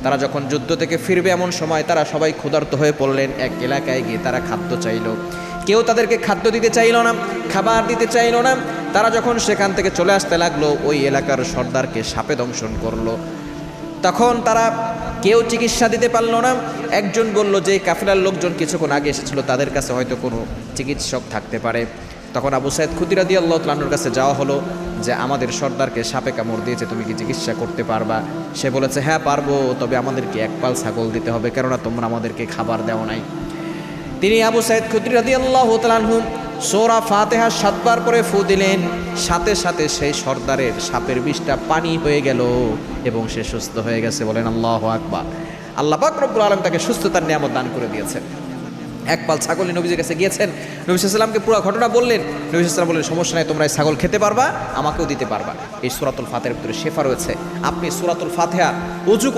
তারা যখন যুদ্ধ থেকে ফিরবে এমন সময় তারা সবাই ক্ষুধার্ত হয়ে পড়লেন। এক এলাকায় গিয়ে তারা খাদ্য চাইল, কেউ তাদেরকে খাদ্য দিতে চাইল না, খাবার দিতে চাইল না। তারা যখন সেখান থেকে চলে আসতে লাগলো, ওই এলাকার সর্দারকে সাপে দংশন করলো। তখন তারা কেউ চিকিৎসা দিতে পারলো না। একজন বলল যে কাফেলার লোকজন কিছুক্ষণ আগে এসেছিল, তাদের কাছে হয়তো কোনো চিকিৎসক থাকতে পারে। তখন আবু সাইদ খুদরি রাদিয়াল্লাহু তাআলা আনহুর কাছে যাওয়া হলো যে আমাদের সর্দারকে সাপে কামড় দিয়েছে, তুমি কি চিকিৎসা করতে পারবা? সে বলেছে হ্যাঁ পারবো, তবে আমাদেরকে এক পাল ছাগল দিতে হবে, কেননা তোমরা আমাদেরকে খাবার দেও নাই। তিনি আবু সাইদ খুদরি রাদিয়াল্লাহু তাআলা আনহু সূরা ফাতিহা 7 বার করে ফু দিলেন, সাথে সাথে সেই সর্দারের সাপের বিষটা পানি হয়ে গেল এবং সে সুস্থ হয়ে গেছে। বলেন আল্লাহু আকবার। আল্লাহ পাক রব্বুল আলামিন তাকে সুস্থতার নিয়ামত দান করে দিয়েছেন। এক পাল ছাগল নবীজির কাছে গিয়েছেন, নবী সাল্লাল্লাহু আলাইহি ওয়াসাল্লামকে পুরো ঘটনা বললেন। নবী সাল্লাল্লাহু আলাইহি ওয়াসাল্লাম বললেন সমস্যা নাই, তোমরা এই ছাগল খেতে পারবা, আমাকেও দিতে পারবা। এই সূরাতুল ফাতিহার ভিতরে শেফা রয়েছে। আপনি সূরাতুল ফাতিহা ওযু করে